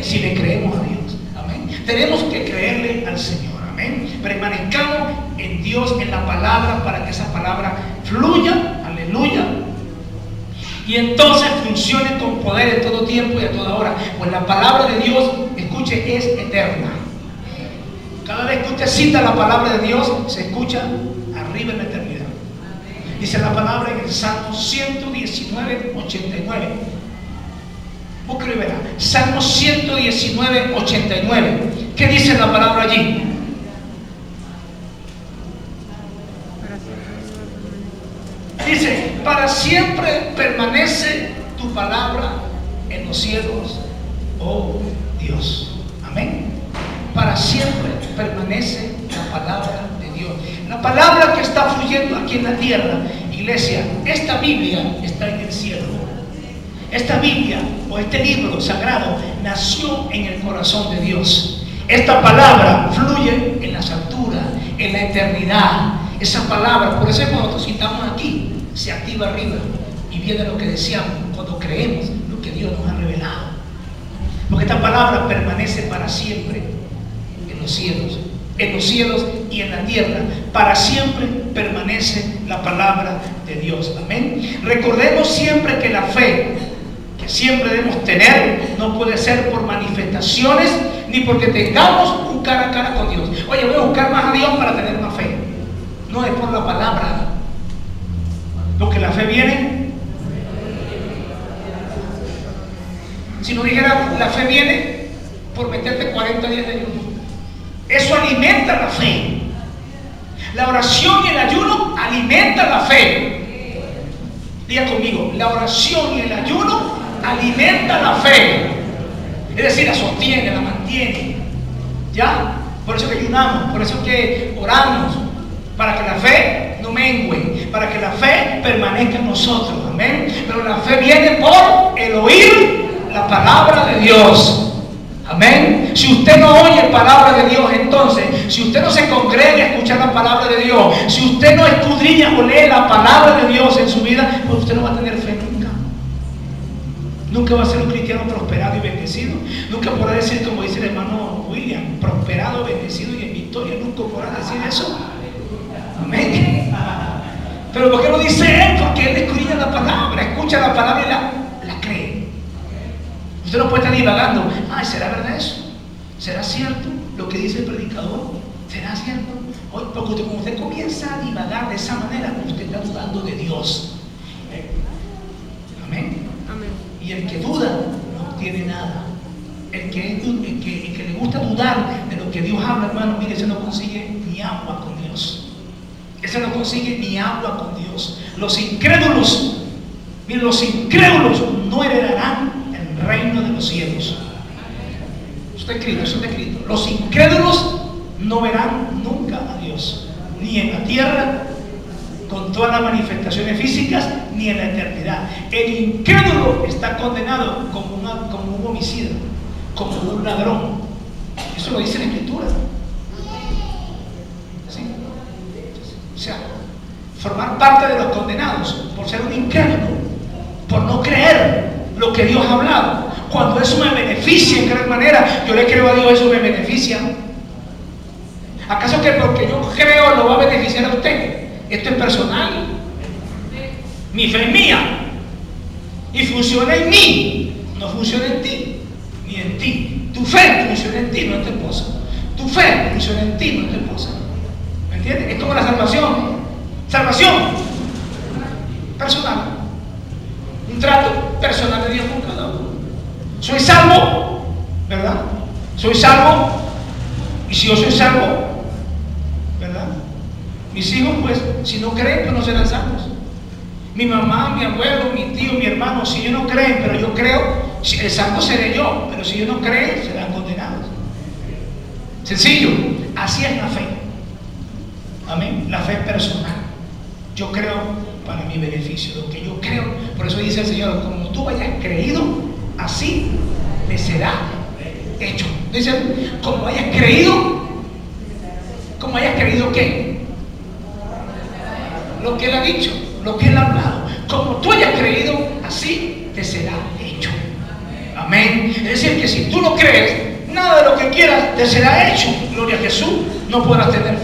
Si le creemos a Dios. Amén. Tenemos que creerle al Señor. Amén. Permanezcamos en Dios, en la palabra, para que esa palabra fluya. Aleluya. Y entonces funcione con poder en todo tiempo y a toda hora. Pues la palabra de Dios, escuche, es eterna. Cada vez que usted cita la palabra de Dios, se escucha arriba en la eternidad. Dice la palabra en el Salmo 119, 89. Búsquelo y verá. Salmo 119, 89. ¿Qué dice la palabra allí? Dice, para siempre permanece tu palabra en los cielos, oh Dios. Amén. Para siempre permanece la palabra de Dios. La palabra que está fluyendo aquí en la tierra, iglesia, esta Biblia está en el cielo. Esta Biblia o este libro sagrado nació en el corazón de Dios. Esta palabra fluye en las alturas, en la eternidad. Esa palabra, por eso cuando citamos aquí, se activa arriba y viene lo que deseamos cuando creemos lo que Dios nos ha revelado. Porque esta palabra permanece para siempre en los cielos y en la tierra. Para siempre permanece la palabra de Dios. Amén. Recordemos siempre que la fe que siempre debemos tener no puede ser por manifestaciones ni porque tengamos un cara a cara con Dios. Oye, voy a buscar más a Dios para tener más fe. no es por la palabra. Porque la fe viene. Si no dijera, la fe viene por meterte 40 días de ayuno. Eso alimenta la fe. La oración y el ayuno alimentan la fe. Diga conmigo, la oración y el ayuno alimentan la fe. Es decir, la sostiene, la mantiene. ¿Ya? Por eso que ayunamos, por eso que oramos, para que la fe no mengue, para que la fe permanezca en nosotros. Amén. Pero la fe viene por el oír la palabra de Dios. Amén. Si usted no oye palabra de Dios, entonces, si usted no se congrega a escuchar la palabra de Dios, si usted no escudriña o lee la palabra de Dios en su vida, pues usted no va a tener fe nunca. Nunca va a ser un cristiano prosperado y bendecido. Nunca podrá decir, como dice el hermano William, prosperado, bendecido y en victoria. Nunca podrá decir eso. Amén. Pero ¿por qué lo dice él? Porque él escudriña la palabra, escucha la palabra y la cree. Usted no puede estar divagando. Ay, ¿será verdad eso? ¿Será cierto lo que dice el predicador? ¿Será cierto? Porque como usted comienza a divagar de esa manera, usted está dudando de Dios. Amén. Amén. Y el que duda no tiene nada. El que le gusta dudar de lo que Dios habla, hermano, mire, ese no consigue ni agua con Dios. Ese no consigue ni agua con Dios. Los incrédulos, mire, los incrédulos no heredarán el reino de los cielos. Eso está escrito, eso está escrito. Los incrédulos no verán nunca a Dios, ni en la tierra, con todas las manifestaciones físicas, ni en la eternidad. El incrédulo está condenado como un homicida, como un ladrón. Eso lo dice la Escritura. ¿Sí? O sea, formar parte de los condenados por ser un incrédulo, por no creer lo que Dios ha hablado. Cuando eso me beneficia en gran manera, yo le creo a Dios, eso me beneficia. ¿Acaso que porque yo creo lo va a beneficiar a usted? Esto es personal. Mi fe es mía y funciona en mí, no funciona en ti, ni en ti. Tu fe funciona en ti, no en tu esposa. Tu fe funciona en ti, no en tu esposa. ¿Me entiendes? Es como la salvación. Salvación personal. Un trato personal de Dios con cada uno. Soy salvo, ¿verdad? Soy salvo. Y si yo soy salvo, ¿verdad? Mis hijos, pues, si no creen, pues no serán salvos. Mi mamá, mi abuelo, mi tío, mi hermano, si ellos no creen, pero yo creo, el salvo seré yo, pero si ellos no creen, serán condenados. Sencillo, así es la fe. Amén. La fe personal. Yo creo para mi beneficio, lo que yo creo. Por eso dice el Señor, como tú hayas creído, así te será hecho. Dice, como hayas creído, ¿qué? Lo que Él ha dicho, lo que Él ha hablado. Como tú hayas creído, así te será hecho. Amén. Es decir, que si tú no crees, nada de lo que quieras te será hecho. Gloria a Jesús. No podrás tener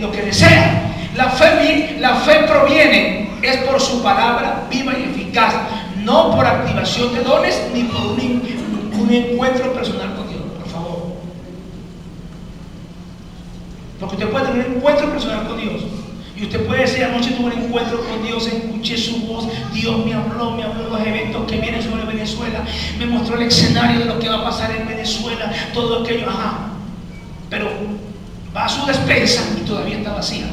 lo que deseas. La fe proviene, es por su palabra viva y eficaz, no por activación de dones ni por un encuentro personal con Dios, por favor. Porque usted puede tener un encuentro personal con Dios. Y usted puede decir, anoche tuve un encuentro con Dios, escuché su voz, Dios me habló de los eventos que vienen sobre Venezuela, me mostró el escenario de lo que va a pasar en Venezuela, todo aquello, ajá. Pero va a su despensa y todavía está vacía.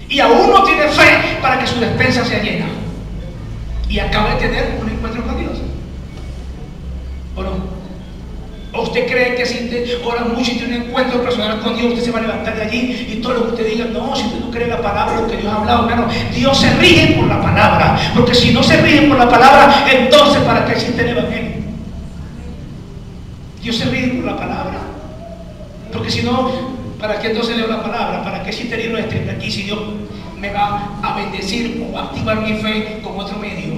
Y aún no tiene fe para que su despensa sea llena. Y acaba de tener un encuentro con Dios. ¿O no? ¿O usted cree que si usted ora mucho y tiene un encuentro personal con Dios, usted se va a levantar de allí y todo lo que usted diga? No, si usted no cree la palabra, lo que Dios ha hablado, hermano, Dios se rige por la palabra. Porque si no se rige por la palabra, entonces ¿para qué existe el evangelio? Dios se rige por la palabra. Porque si no, ¿para qué entonces leo la palabra? ¿Para qué existe el libro de aquí si Dios me va a bendecir o a activar mi fe con otro medio?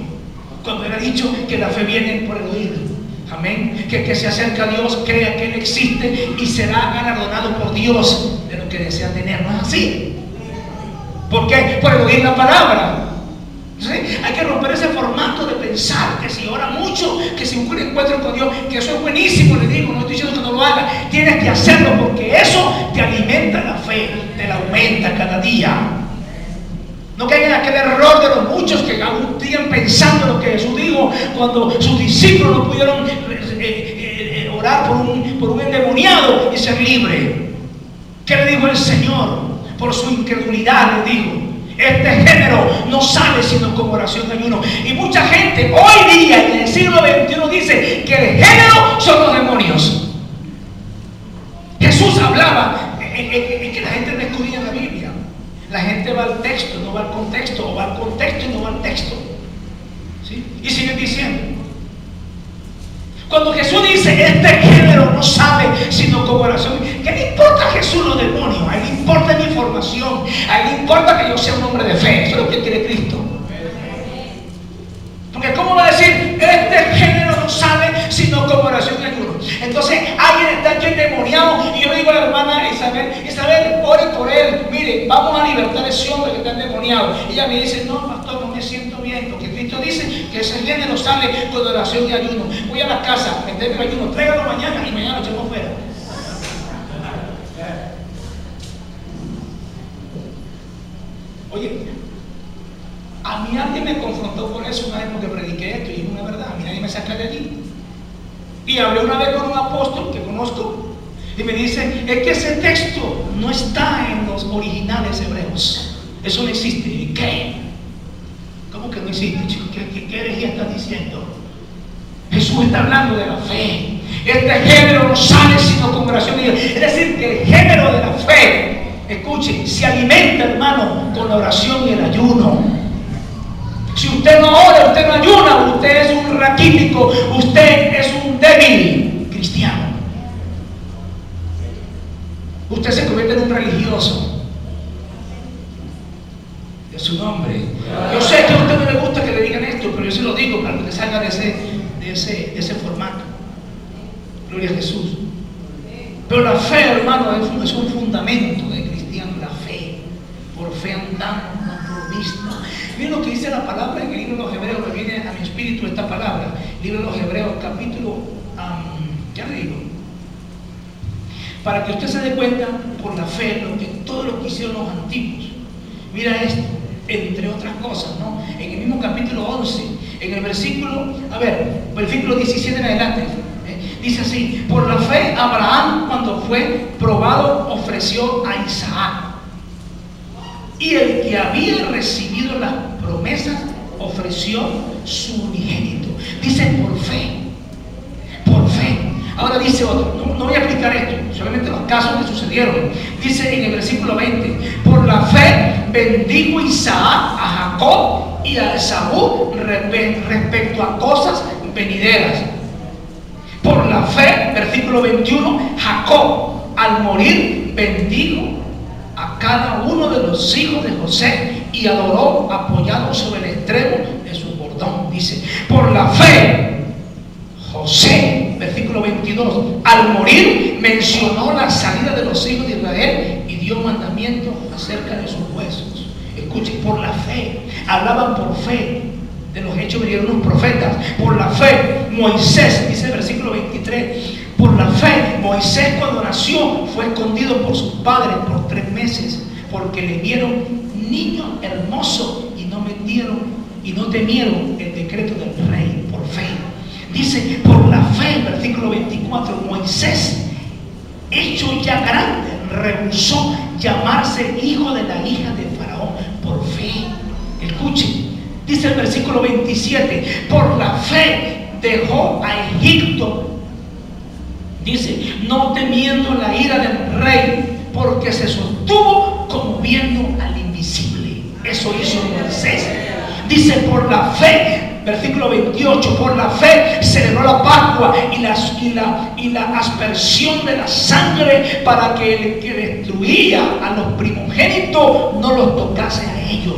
Cuando Él ha dicho que la fe viene por el oír. Amén. Que el que se acerca a Dios crea que Él existe y será galardonado por Dios de lo que desea tener. ¿No es así? ¿Por qué? Por el oír la palabra. ¿Sí? Hay que romper ese formato de pensar que si ora mucho, que si un encuentro con Dios, que eso es buenísimo, le digo, no estoy diciendo que no lo haga, tienes que hacerlo porque eso te alimenta la fe, te la aumenta. pensando lo que Jesús dijo cuando sus discípulos no pudieron orar por un endemoniado y ser libre. ¿Qué le dijo el Señor? Por su incredulidad le dijo: este género no sale sino con oración y ayuno. Y mucha gente hoy día en el siglo XXI dice que el género son los demonios. Jesús hablaba, es que la gente no estudia la Biblia. La gente va al texto, no va al contexto, o va al contexto y no va al texto. ¿Sí? Y sigue diciendo. Cuando Jesús dice este género no sale sino con oración, ¿qué le importa a Jesús los demonios? A él le importa mi información, a él le importa que yo sea un hombre de fe. Eso es lo que quiere Cristo. Porque ¿cómo va a decir este género no sale sino con oración y ayuno? Entonces alguien está aquí endemoniado y yo le digo a la hermana Isabel, ore por él, mire, vamos a libertar a ese hombre que está endemoniado. Y ella me dice: no, pastor, no me siento bien, porque Cristo dice que ese género sale con oración y ayuno. Voy a la casa, meterme el ayuno, tráigalo mañana y mañana lo echamos fuera. Oye, a mí alguien me confrontó por eso una vez porque prediqué esto y es una verdad. A mí nadie me saca de allí. Y hablé una vez con un apóstol que conozco y me dice: es que ese texto no está en los originales hebreos. Eso no existe. ¿Y qué? ¿Cómo que no existe, chicos? ¿Qué herejía estás diciendo? Jesús está hablando de la fe. Este género no sale sino con oración. Es decir, que el género de la fe, escuchen, se alimenta, hermano, con la oración y el ayuno. Si usted no ora, usted no ayuna, usted es un raquítico, usted es un débil cristiano. Usted se convierte en un religioso. De su nombre. Yo sé que a usted no le gusta que le digan esto, pero yo se lo digo para que salga de ese formato. Gloria a Jesús. Pero la fe, hermano, es un fundamento de cristiano. La fe. Por fe andamos, no por vista. Miren lo que dice la palabra en el libro de los Hebreos, que viene a mi espíritu esta palabra. Libro de los Hebreos, capítulo, ya le digo, para que usted se dé cuenta por la fe, todo lo que hicieron los antiguos. Mira esto, entre otras cosas, ¿no? En el mismo capítulo 11, en el versículo 17 en adelante, dice así: por la fe Abraham, cuando fue probado, ofreció a Isaac. Y el que había recibido las promesas ofreció su unigénito. Dice por fe. Por fe. Ahora dice otro. No voy a explicar esto, solamente los casos que sucedieron. Dice en el versículo 20: por la fe bendijo Isaac a Jacob y a Esaú respecto a cosas venideras. Por la fe, versículo 21, Jacob al morir bendijo a cada uno de los hijos de José y adoró apoyado sobre el extremo de su bordón. Dice, por la fe, José, versículo 22, al morir mencionó la salida de los hijos de Israel y dio mandamientos acerca de sus huesos. Escuchen, por la fe, hablaban por fe. De los hechos vinieron los profetas. Por la fe, Moisés, dice el versículo 23, por la fe, Moisés cuando nació fue escondido por sus padres por 3 meses, porque le vieron niño hermoso y no temieron el decreto del rey. Por fe. Dice, por la fe, versículo 24, Moisés, hecho ya grande, rehusó llamarse hijo de la hija de Faraón. Por fe. Escuchen. Dice el versículo 27, por la fe dejó a Egipto, dice, no temiendo la ira del rey, porque se sostuvo como viendo al invisible. Eso hizo Moisés. Dice, por la fe, versículo 28, por la fe celebró la Pascua y la aspersión de la sangre, para que el que destruía a los primogénitos no los tocase a ellos.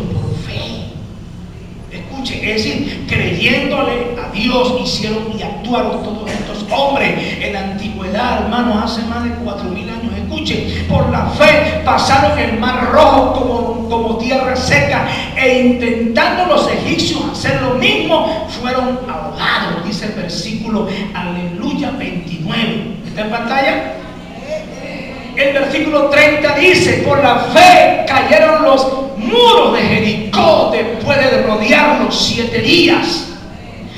Es decir, creyéndole a Dios hicieron y actuaron todos estos hombres en la antigüedad, hermanos, hace más de 4,000 años. Escuchen, por la fe pasaron el mar rojo como tierra seca, e intentando los egipcios hacer lo mismo, fueron ahogados. Dice el versículo, aleluya, 29. ¿Está en pantalla? El versículo 30 dice, por la fe cayeron los muros de Jericó después de rodearlos 7 días.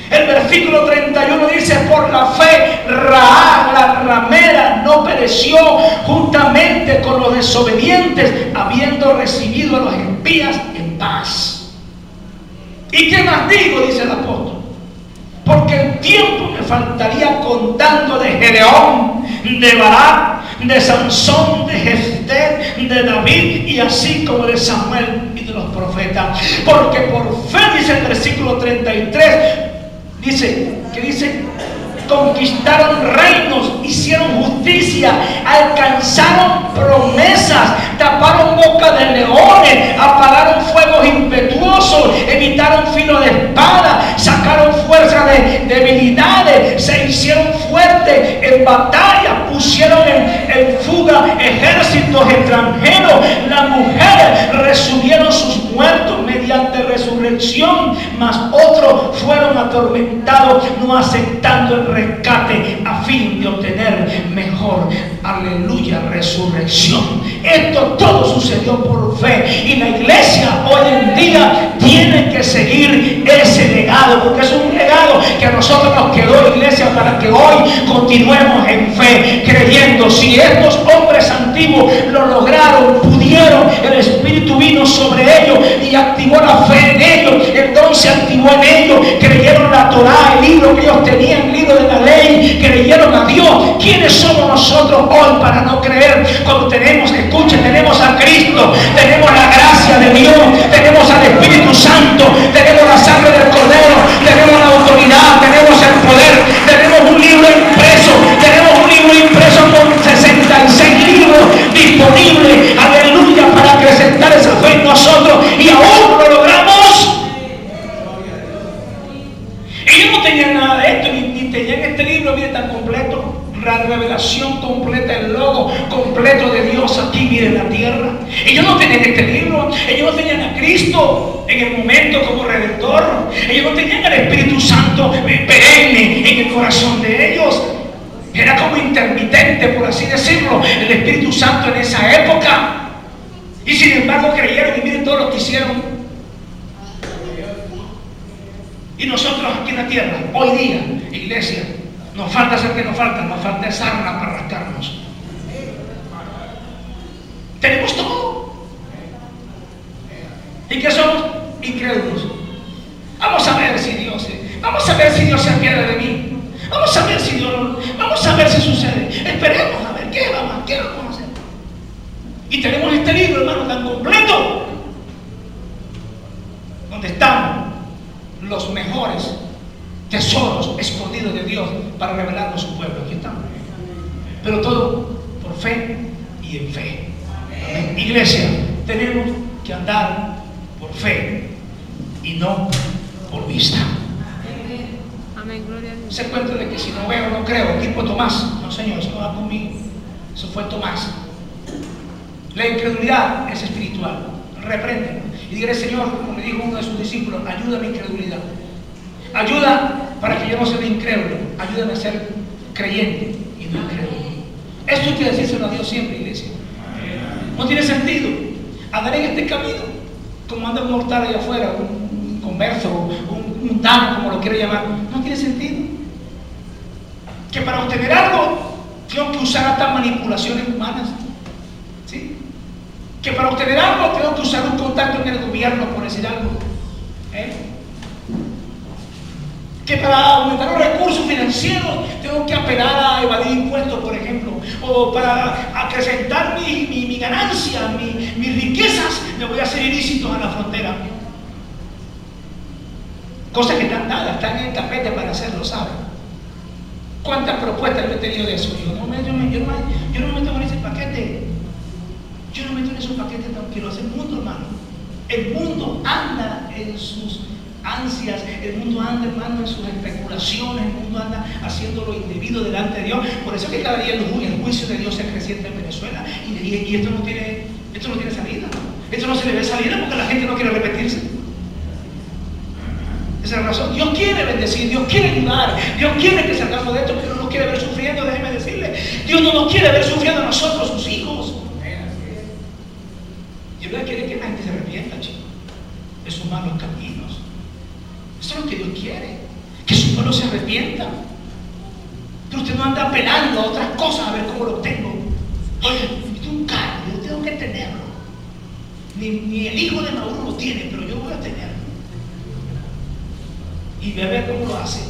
El versículo 31 dice: por la fe Rahab la ramera no pereció juntamente con los desobedientes, habiendo recibido a los espías en paz. ¿Y qué más digo?, dice el apóstol, porque el tiempo me faltaría contando de Gedeón, de Barak, de Sansón, de Jefté, de David, y así como de Samuel y de los profetas. Porque por fe, dice el versículo 33, dice, conquistaron reinos, hicieron justicia, alcanzaron promesas, taparon boca de leones, apagaron fuegos impetuosos, evitaron filo de espada, sacaron fuerza de debilidades, se hicieron fuertes en batalla, pusieron en fuga ejércitos extranjeros. Las mujeres resumieron sus muertos mediante resurrección, mas otros fueron atormentados, no aceptando el rescate a fin de obtener mejor, aleluya, resurrección. Esto todo sucedió por fe, y la iglesia hoy en día tiene que seguir ese legado, porque es un legado que a nosotros nos quedó, iglesia, para que hoy continuemos en fe, creyendo. Si estos hombres antiguos lo lograron, pudieron, el Espíritu vino sobre ellos y activó la fe en ellos, entonces activó en ellos, creyeron la Torá, el libro que ellos tenían, el libro de la ley, creyeron a Dios. ¿Quiénes somos nosotros hoy para no creer cuando tenemos, escuchen, tenemos a Cristo, tenemos la gracia de Dios, tenemos al Espíritu Santo, tenemos la sangre del Cordero, tenemos la autoridad, tenemos el poder, tenemos un libro impreso, con 66 libros disponibles, aleluya, para acrecentar esa fe en nosotros, y aún lo logramos. Ellos no tenían nada de esto, ni tenían este libro, mire, tan completo, la revelación completa, el logo completo de Dios aquí, mire, en la tierra. Ellos no tenían este libro, ellos no tenían a Cristo en el momento como Redentor, ellos no tenían el Espíritu Santo perenne en el corazón de ellos. Era como intermitente, por así decirlo, el Espíritu Santo en esa época. Y sin embargo creyeron, y miren todo lo que hicieron. Y nosotros aquí en la tierra, hoy día, iglesia, nos falta hacer que nos falta sarna para rascarnos. Tenemos todo. ¿Y qué somos? Incrédulos. Vamos a ver si Dios se apiada de mí. Vamos a ver si sucede. Esperemos a ver qué vamos a hacer. Y tenemos este libro, hermano, tan completo, donde están los mejores tesoros escondidos de Dios para revelarnos a su pueblo. Aquí estamos. Pero todo por fe y en fe. Amén. Iglesia, tenemos que andar por fe y no por vista. Amén, gloria a Dios. Se cuenta de que si no veo, no creo. Tipo Tomás. No, Señor, eso no va conmigo. Eso fue Tomás. La incredulidad es espiritual. Repréndelo. Y dígale: Señor, como le dijo uno de sus discípulos, ayuda a mi incredulidad. Ayuda para que yo no sea incrédulo. Ayúdame a ser creyente y no incrédulo. Esto hay que decírselo a Dios siempre, iglesia. No tiene sentido andar en este camino como anda un mortal allá afuera, un converso, un mundano, como lo quiera llamar. No tiene sentido. Que para obtener algo tengo que usar hasta manipulaciones humanas. ¿Sí? Que para obtener algo tengo que usar un contacto en el gobierno, por decir algo. Que para aumentar los recursos financieros tengo que apelar a evadir impuestos, por ejemplo, o para acrecentar mi ganancia, mis riquezas, me voy a hacer ilícitos a la frontera. Cosas que están dadas, están en el tapete para hacerlo, ¿saben? ¿Cuántas propuestas yo he tenido de eso? Yo no me meto en ese paquete. Yo no me meto en esos paquetes, no quiero hacer el mundo, hermano. El mundo anda en sus ansias, el mundo anda, hermano, en sus especulaciones, el mundo anda haciendo lo indebido delante de Dios. Por eso es que cada día el juicio de Dios se acrecienta en Venezuela, y esto no tiene salida. Esto no se le ve salida porque la gente no quiere arrepentirse. Esa es la razón. Dios quiere bendecir, Dios quiere ayudar, Dios quiere que salgamos de esto, pero no nos quiere ver sufriendo. Déjeme decirle, Dios no nos quiere ver sufriendo a nosotros, sus hijos. Dios quiere que la gente se arrepienta, chicos. que Dios quiere, que su pueblo se arrepienta. Pero usted no anda apelando a otras cosas a ver cómo lo obtengo. Oye, esto es un carro, yo tengo que tenerlo. Ni el hijo de Maduro lo tiene, pero yo voy a tenerlo. Y ve a ver cómo lo hace.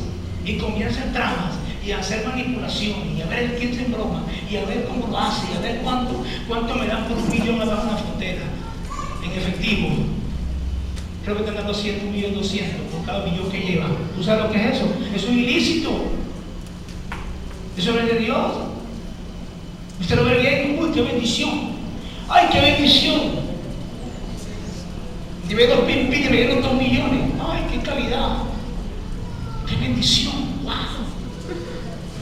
Y comienza en tramas y a hacer manipulación y a ver quién se broma y a ver cómo lo hace y a ver cuánto me dan por un millón abajo en la frontera en efectivo. Creo que están dando 100.200.000 por cada millón que lleva. ¿Tú sabes lo que es eso? Eso es ilícito. Eso no es de Dios. Usted lo ve bien, uy, qué bendición. Ay, qué bendición. Llevé 2 pimpitas y me dieron 2 millones. Ay, qué calidad. Qué bendición. Wow.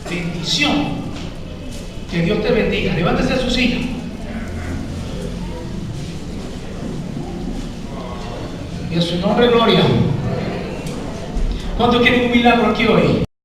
Bendición. Que Dios te bendiga. Levántese a su silla. Y a su nombre, gloria. ¿Cuántos quieren un milagro aquí hoy?